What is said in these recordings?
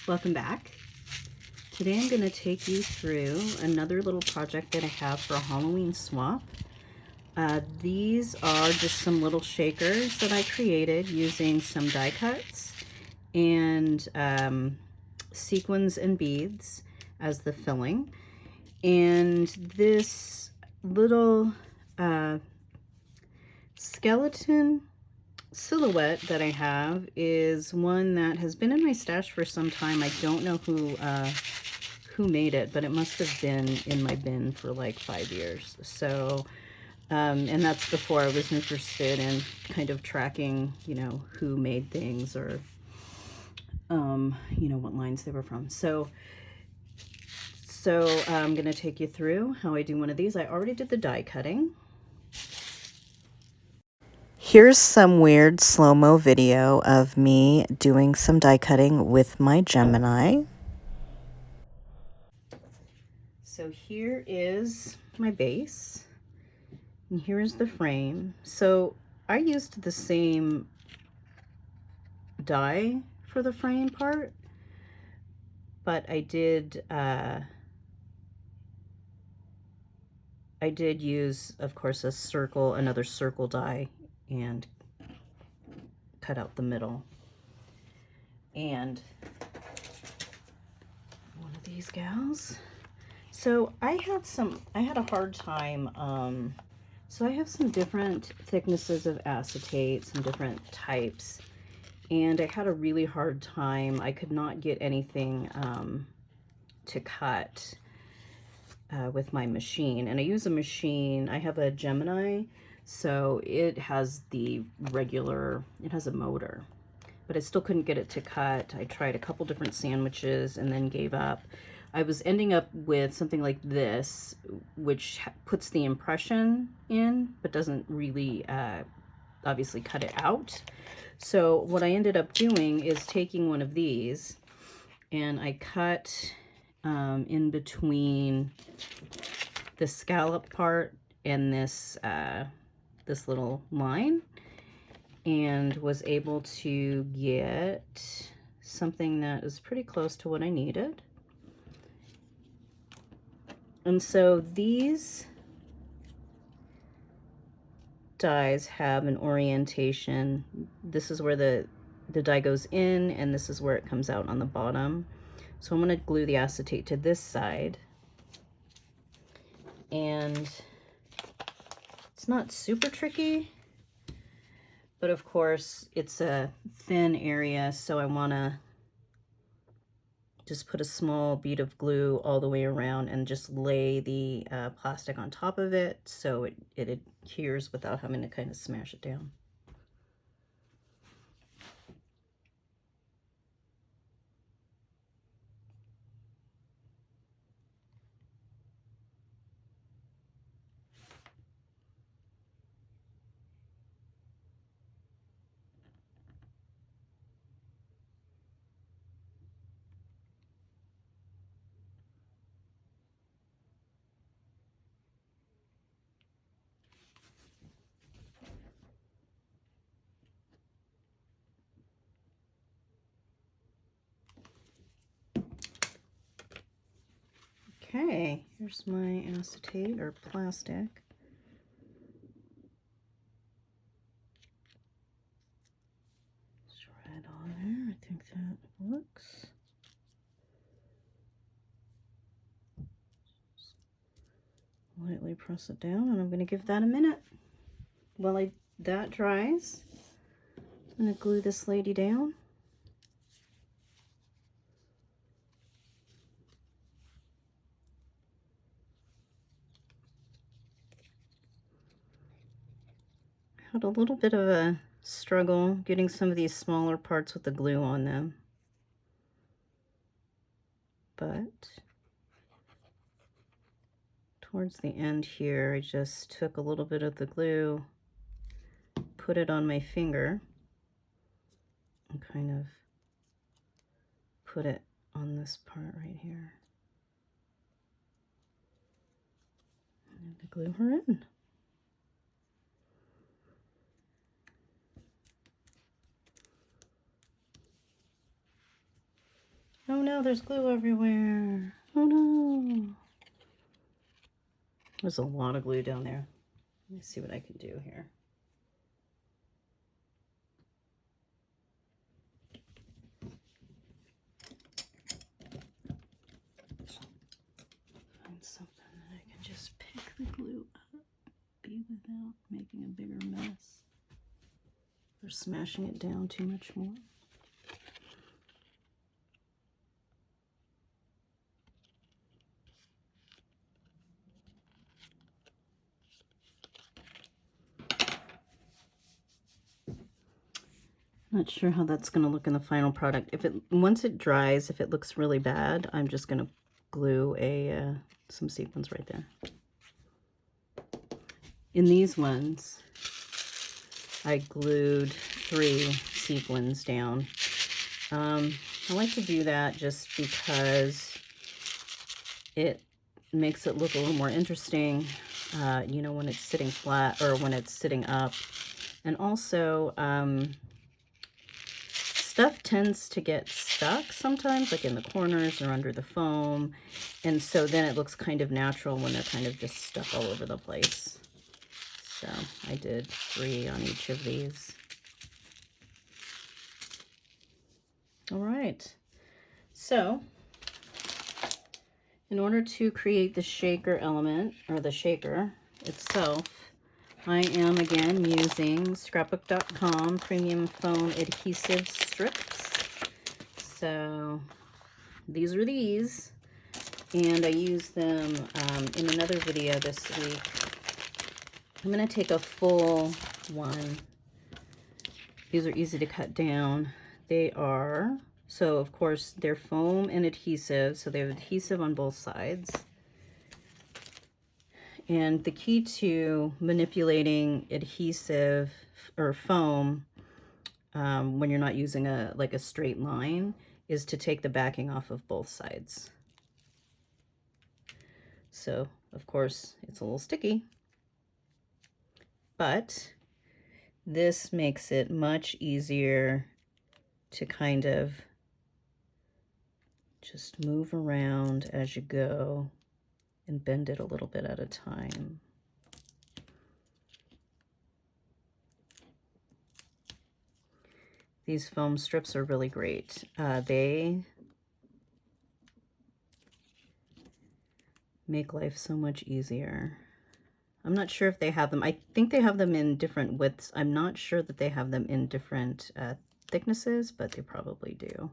Welcome back. Today I'm going to take you through another little project that I have for a Halloween swap. These are just some little shakers that I created using some die cuts and sequins and beads as the filling. And this little skeleton silhouette that I have is one that has been in my stash for some time. I don't know who made it, but it must have been in my bin for like 5 years. So, and that's before I was interested in kind of tracking, you know, who made things or, you know, what lines they were from. So I'm going to take you through how I do one of these. I already did the die cutting. Here's some weird slow-mo video of me doing some die cutting with my Gemini. So here is my base, and here's the frame. So I used the same die for the frame part, but I did use, of course, another circle die and cut out the middle. And one of these gals. So I had a hard time, so I have some different thicknesses of acetate, some different types, and I had a really hard time. I could not get anything to cut with my machine, and I use a machine. I have a Gemini, so it has a motor, but I still couldn't get it to cut. I tried a couple different sandwiches and then gave up. I was ending up with something like this, which puts the impression in, but doesn't really obviously cut it out. So what I ended up doing is taking one of these, and I cut in between the scallop part and this little line, and was able to get something that is pretty close to what I needed. And so these dies have an orientation. This is where the die goes in, and this is where it comes out on the bottom. So I'm going to glue the acetate to this side. And it's not super tricky, but of course it's a thin area, so I want to just put a small bead of glue all the way around and just lay the plastic on top of it so it adheres without having to kind of smash it down. Okay, here's my acetate or plastic. Just right on there. I think that looks. Lightly press it down, and I'm going to give that a minute. While that dries, I'm going to glue this lady down. Had a little bit of a struggle getting some of these smaller parts with the glue on them, but towards the end here, I just took a little bit of the glue, put it on my finger, and kind of put it on this part right here, and glue her in. no, there's glue everywhere. Oh no. There's a lot of glue down there. Let me see what I can do here. Find something that I can just pick the glue up, be without making a bigger mess or smashing it down too much more. Not sure how that's going to look in the final product. If it once it dries, if it looks really bad, I'm just going to glue some sequins right there. In these ones, I glued 3 sequins down. I like to do that just because it makes it look a little more interesting, you know, when it's sitting flat or when it's sitting up. And also, stuff tends to get stuck sometimes, like in the corners or under the foam. And so then it looks kind of natural when they're kind of just stuck all over the place. So I did 3 on each of these. All right. So in order to create the shaker element, or the shaker itself, I am again using scrapbook.com premium foam adhesive strips. So these are these, and I used them in another video this week. I'm going to take a full one. These are easy to cut down. They are, so of course they're foam and adhesive, so they have adhesive on both sides. And the key to manipulating adhesive or foam when you're not using like a straight line is to take the backing off of both sides. So of course it's a little sticky, but this makes it much easier to kind of just move around as you go and bend it a little bit at a time. These foam strips are really great. They make life so much easier. I'm not sure if they have them. I think they have them in different widths. I'm not sure that they have them in different thicknesses, but they probably do.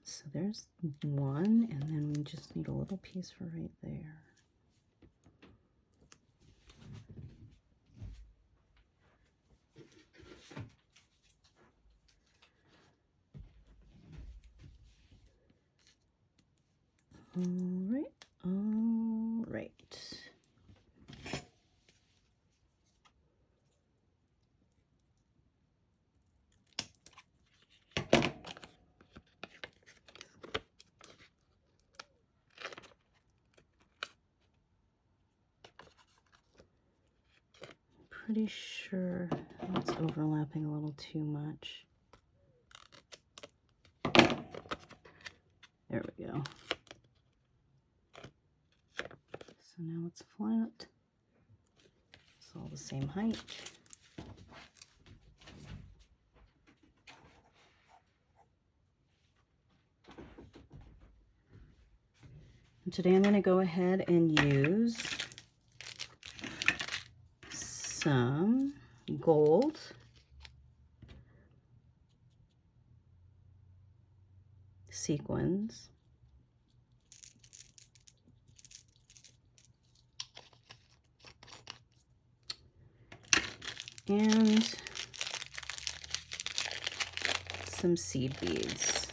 So there's one, and then we just need a little piece for right there. All right. Pretty sure it's overlapping a little too much. There we go. So now it's flat. It's all the same height. And today I'm going to go ahead and use some gold sequins. And some seed beads.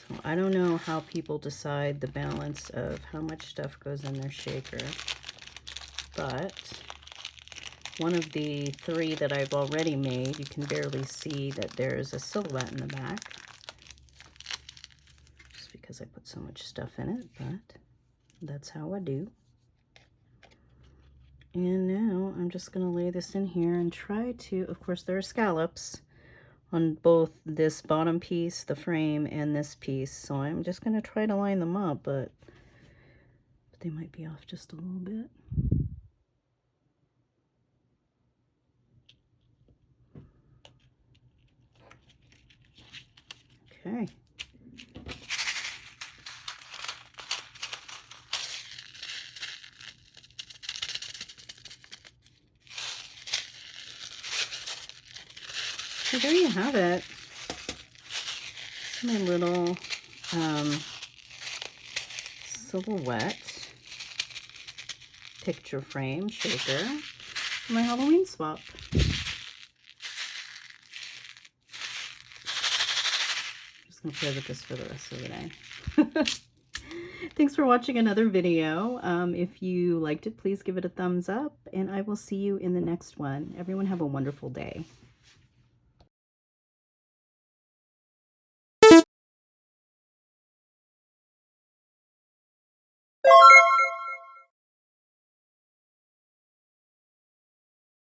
So I don't know how people decide the balance of how much stuff goes in their shaker, but one of the 3 that I've already made, you can barely see that there's a silhouette in the back, just because I put so much stuff in it, but that's how I do. And now I'm just going to lay this in here and try to, of course there are scallops on both this bottom piece, the frame, and this piece. So I'm just going to try to line them up, but they might be off just a little bit. Okay. So there you have it. My little silhouette picture frame shaker for my Halloween swap. I'm just going to play with this for the rest of the day. Thanks for watching another video. If you liked it, please give it a thumbs up, and I will see you in the next one. Everyone have a wonderful day.